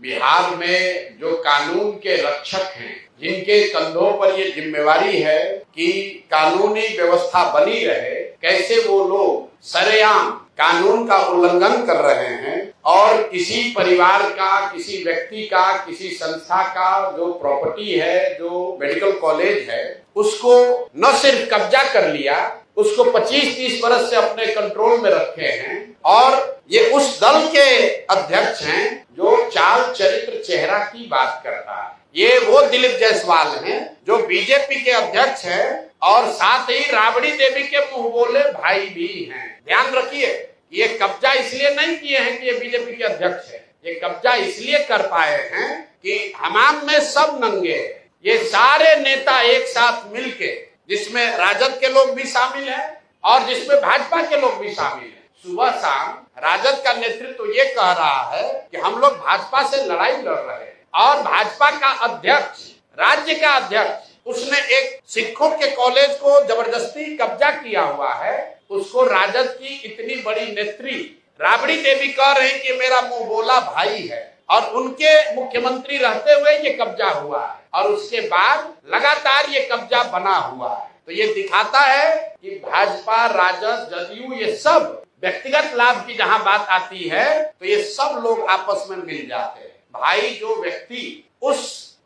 बिहार में जो कानून के रक्षक हैं, जिनके कंधों पर ये जिम्मेवारी है कि कानूनी व्यवस्था बनी रहे, कैसे वो लोग सरेआम कानून का उल्लंघन कर रहे हैं और किसी परिवार का, किसी व्यक्ति का, किसी संस्था का जो प्रॉपर्टी है, जो मेडिकल कॉलेज है, उसको न सिर्फ कब्जा कर लिया, उसको 25-30 वर्ष से अपने कंट्रोल में रखे हैं। और ये उस दल के अध्यक्ष हैं जो चाल चरित्र चेहरा की बात करता है। ये वो दिलीप जायसवाल हैं जो बीजेपी के अध्यक्ष हैं और साथ ही राबड़ी देवी के मुंह बोले भाई भी हैं। ध्यान रखिए, ये कब्जा इसलिए नहीं किए हैं कि ये बीजेपी के अध्यक्ष है, ये कब्जा इसलिए कर पाए हैं कि हमाम में सब नंगे, ये सारे नेता एक साथ मिलके, जिसमें राजद के लोग भी शामिल हैं और जिसमें भाजपा के लोग भी शामिल हैं। सुबह शाम राजद का नेतृत्व ये कह रहा है कि हम लोग भाजपा से लड़ाई लड़ रहे हैं और भाजपा का अध्यक्ष, राज्य का अध्यक्ष, उसने एक सिखों के कॉलेज को जबरदस्ती कब्जा किया हुआ है। उसको राजद की इतनी बड़ी नेत्री राबड़ी देवी कह रहे हैं कि मेरा मुंह बोला भाई है और उनके मुख्यमंत्री रहते हुए ये कब्जा हुआ है और उसके बाद लगातार ये कब्जा बना हुआ है। तो ये दिखाता है कि भाजपा, राजद, जदयू, ये सब व्यक्तिगत लाभ की जहां बात आती है तो ये सब लोग आपस में मिल जाते हैं। भाई जो व्यक्ति उस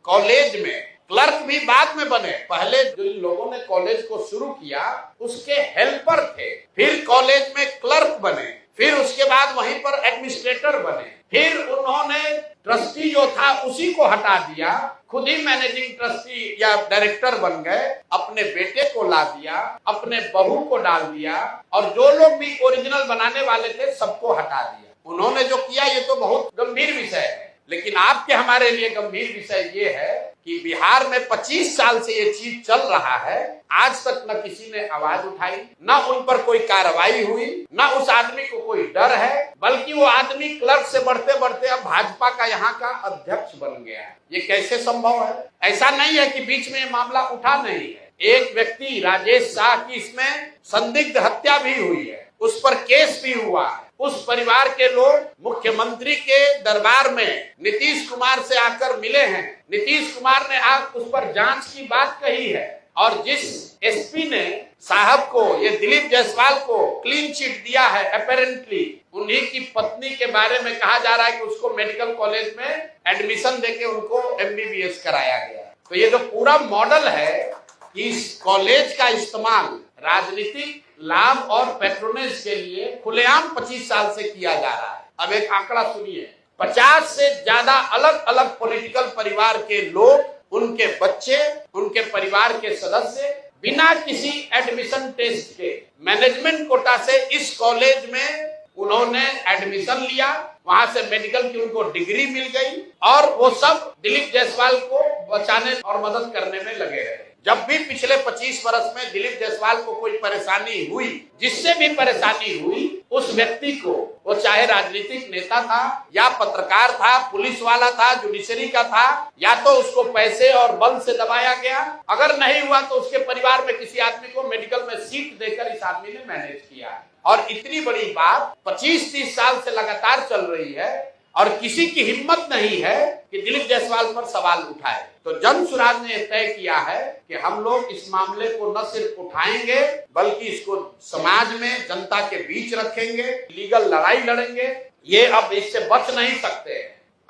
कॉलेज में क्लर्क भी बाद में बने, पहले जो लोगों ने कॉलेज को शुरू किया उसके हेल्पर थे, फिर कॉलेज में क्लर्क बने, फिर उसके बाद वहीं पर एडमिनिस्ट्रेटर बने, फिर उन्होंने ट्रस्टी जो था उसी को हटा दिया, खुद ही मैनेजिंग ट्रस्टी या डायरेक्टर बन गए, अपने बेटे को ला दिया, अपने बहू को डाल दिया और जो लोग भी ओरिजिनल बनाने वाले थे सबको हटा दिया। उन्होंने जो किया ये तो बहुत गंभीर विषय है, लेकिन आपके हमारे लिए गंभीर विषय ये है कि बिहार में 25 साल से ये चीज चल रहा है, आज तक न किसी ने आवाज उठाई, न उन पर कोई कार्रवाई हुई, न उस आदमी को कोई डर है, बल्कि वो आदमी क्लर्क से बढ़ते बढ़ते अब भाजपा का यहाँ का अध्यक्ष बन गया है। ये कैसे संभव है? ऐसा नहीं है कि बीच में ये मामला उठा नहीं है। एक व्यक्ति राजेश शाह की इसमें संदिग्ध हत्या भी हुई है, उस पर केस भी हुआ है। उस परिवार के लोग मुख्यमंत्री के दरबार में नीतीश कुमार से आकर मिले हैं, नीतीश कुमार ने उस पर जांच की बात कही है और जिस एसपी ने साहब को, ये दिलीप जायसवाल को क्लीन चिट दिया है, अपेरेंटली उन्हीं की पत्नी के बारे में कहा जा रहा है कि उसको मेडिकल कॉलेज में एडमिशन देके उनको MBBS कराया गया। तो ये जो पूरा मॉडल है, इस कॉलेज का इस्तेमाल राजनीतिक लाभ और पैट्रोनेज के लिए खुलेआम 25 साल से किया जा रहा है। अब एक आंकड़ा सुनिए, 50 से ज्यादा अलग अलग पॉलिटिकल परिवार के लोग, उनके बच्चे, उनके परिवार के सदस्य बिना किसी एडमिशन टेस्ट के मैनेजमेंट कोटा से इस कॉलेज में उन्होंने एडमिशन लिया, वहां से मेडिकल की उनको डिग्री मिल गई और वो सब दिलीप जायसवाल को बचाने और मदद करने में लगे रहे। जब भी पिछले 25 वर्ष में दिलीप जायसवाल को कोई परेशानी हुई, जिससे भी परेशानी हुई, उस व्यक्ति को, वो चाहे राजनीतिक नेता था या पत्रकार था, पुलिस वाला था, जुडिशरी का था, या तो उसको पैसे और बल से दबाया गया, अगर नहीं हुआ तो उसके परिवार में किसी आदमी को मेडिकल में सीट देकर इस आदमी ने मैनेज किया। और इतनी बड़ी बात 25-30 साल से लगातार चल रही है और किसी की हिम्मत नहीं है कि दिलीप जायसवाल पर सवाल उठाए। तो जन सुराज ने तय किया है कि हम लोग इस मामले को न सिर्फ उठाएंगे बल्कि इसको समाज में, जनता के बीच रखेंगे, लीगल लड़ाई लड़ेंगे। ये अब इससे बच नहीं सकते।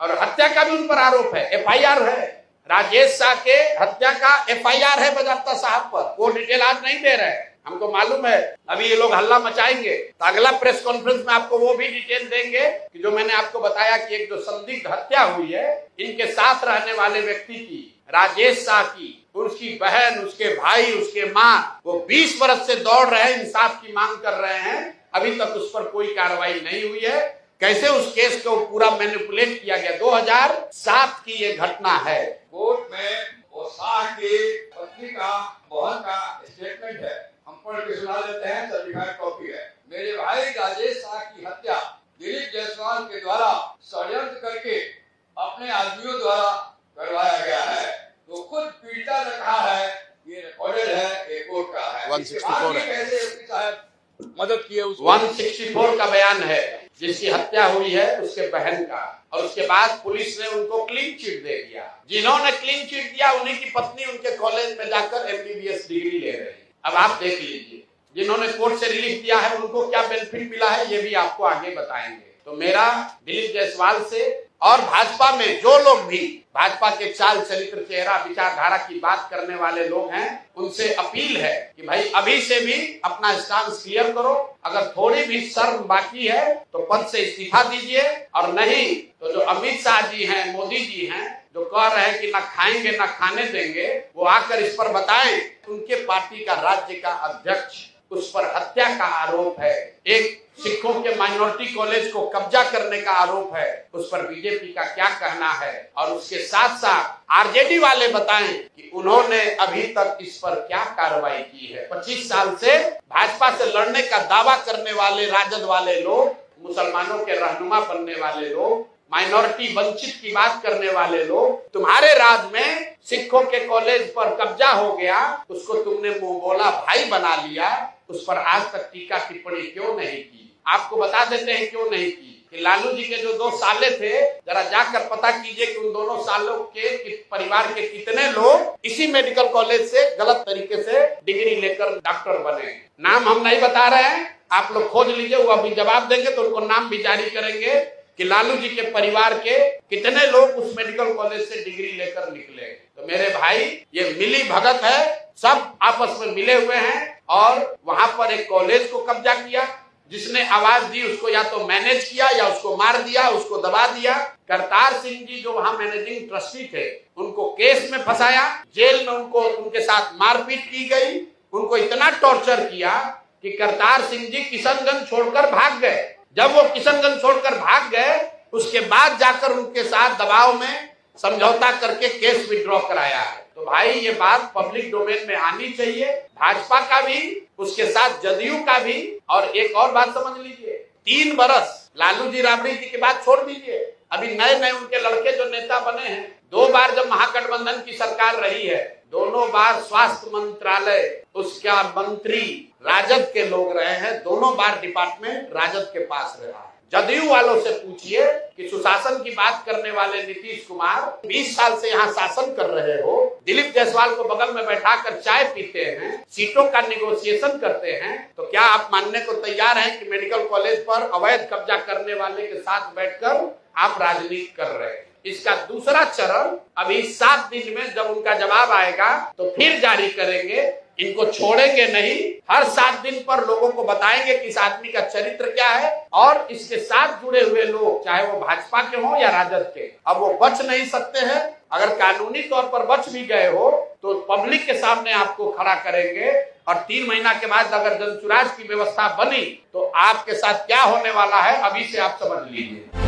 और हत्या का भी उन पर आरोप है, FIR है, राजेश शाह के हत्या का FIR है बजाप्ता साहब पर। वो डिटेल आज नहीं दे रहे हैं, हमको मालूम है अभी ये लोग हल्ला मचाएंगे तो अगला प्रेस कॉन्फ्रेंस में आपको वो भी डिटेल देंगे कि जो मैंने आपको बताया कि एक जो संदिग्ध हत्या हुई है इनके साथ रहने वाले व्यक्ति की, राजेश शाह की, उसकी बहन, उसके भाई, उसके माँ, वो 20 वर्ष से दौड़ रहे हैं, इंसाफ की मांग कर रहे हैं, अभी तक उस पर कोई कार्रवाई नहीं हुई है। कैसे उस केस को पूरा मैनिपुलेट किया गया। 2007 की ये घटना है। कोर्ट में वो शाह की पत्नी का, बहन का स्टेटमेंट है, हम पढ़ के सुना देते हैं, सर्टिफाइड कॉपी है। मेरे भाई राजेश शाह की हत्या दिलीप जायसवाल के द्वारा षड्यंत्र करके अपने आदमियों द्वारा करवाया गया है। तो खुद पीड़िता ने कहा है, ये रिकॉर्डेड है, ये कोर्ट का है। 164 है, कैसे साहब मदद किए, 164 का बयान है जिसकी हत्या हुई है उसके बहन का, और उसके बाद पुलिस ने उनको क्लीन चिट दे दिया। जिन्होंने क्लीन चिट दिया उन्हीं की पत्नी उनके कॉलेज में जाकर MBBS डिग्री ले रही। अब आप देख लीजिए, जिन्होंने कोर्ट से रिलीफ दिया है उनको क्या बेनिफिट मिला है ये भी आपको आगे बताएंगे। तो मेरा दिलीप जायसवाल से और भाजपा में जो लोग भी भाजपा के चाल चरित्र चेहरा विचारधारा की बात करने वाले लोग हैं, उनसे अपील है कि भाई अभी से भी अपना स्टांस क्लियर करो। अगर थोड़ी भी शर्म बाकी है तो पद से इस्तीफा दीजिए, और नहीं तो जो अमित शाह जी हैं, मोदी जी हैं, जो कह रहे हैं कि ना खाएंगे ना खाने देंगे, वो आकर इस पर बताएं। उनके पार्टी का राज्य का अध्यक्ष, उस पर हत्या का आरोप है, एक सिखों के माइनॉरिटी कॉलेज को कब्जा करने का आरोप है, उस पर बीजेपी का क्या कहना है। और उसके साथ साथ आरजेडी वाले बताएं कि उन्होंने अभी तक इस पर क्या कार्रवाई की है। 25 साल से भाजपा से लड़ने का दावा करने वाले राजद वाले लोग, मुसलमानों के रहनुमा बनने वाले लोग, माइनॉरिटी वंचित की बात करने वाले लोग, तुम्हारे राज में सिखों के कॉलेज पर कब्जा हो गया, उसको तुमने मुंह बोला भाई बना लिया, उस पर आज तक टीका टिप्पणी क्यों नहीं की। आपको बता देते हैं क्यों नहीं की कि लालू जी के जो 2 साले थे, जरा जाकर पता कीजिए कि उन दोनों सालों के परिवार के कितने लोग इसी मेडिकल कॉलेज से गलत तरीके से डिग्री लेकर डॉक्टर बने। नाम हम नहीं बता रहे हैं, आप लोग खोज लीजिए, वो अभी जवाब देंगे तो उनको नाम भी जारी करेंगे कि लालू जी के परिवार के कितने लोग उस मेडिकल कॉलेज से डिग्री लेकर निकले। तो मेरे भाई, ये मिली भगत है, सब आपस में मिले हुए हैं और वहां पर एक कॉलेज को कब्जा किया। जिसने आवाज दी उसको या तो मैनेज किया या उसको मार दिया, उसको दबा दिया। करतार सिंह जी जो वहां मैनेजिंग ट्रस्टी थे, उनको केस में फंसाया, जेल में उनको उनके साथ मारपीट की गई, उनको इतना टॉर्चर किया कि करतार सिंह जी किशनगंज छोड़कर भाग गए। जब वो किशनगंज छोड़कर भाग गए, उसके बाद जाकर उनके साथ दबाव में समझौता करके केस विड्रॉ कराया है। तो भाई ये बात पब्लिक डोमेन में आनी चाहिए, भाजपा का भी, उसके साथ जदयू का भी। और एक और बात समझ लीजिए, 3 बरस लालू जी राबड़ी जी की बात छोड़ दीजिए, अभी नए नए उनके लड़के जो नेता बने हैं, 2 बार जब महागठबंधन की सरकार रही है, दोनों बार स्वास्थ्य मंत्रालय उसका मंत्री राजद के लोग रहे हैं, दोनों बार डिपार्टमेंट राजद के पास रहा है। जदयू वालों से पूछिए कि सुशासन की बात करने वाले नीतीश कुमार 20 साल से यहाँ शासन कर रहे हो, दिलीप जायसवाल को बगल में बैठाकर चाय पीते हैं, सीटों का निगोशिएशन करते हैं, तो क्या आप मानने को तैयार हैं कि मेडिकल कॉलेज पर अवैध कब्जा करने वाले के साथ बैठकर आप राजनीति कर रहे हैं? इसका दूसरा चरण अभी 7 दिन में जब उनका जवाब आएगा तो फिर जारी करेंगे। इनको छोड़ेंगे नहीं, हर 7 दिन पर लोगों को बताएंगे कि इस आदमी का चरित्र क्या है, और इसके साथ जुड़े हुए लोग चाहे वो भाजपा के हों या राजद के, अब वो बच नहीं सकते हैं। अगर कानूनी तौर पर बच भी गए हो तो पब्लिक के सामने आपको खड़ा करेंगे, और 3 महीना के बाद अगर जनसुराज की व्यवस्था बनी तो आपके साथ क्या होने वाला है अभी से आप समझ लीजिए।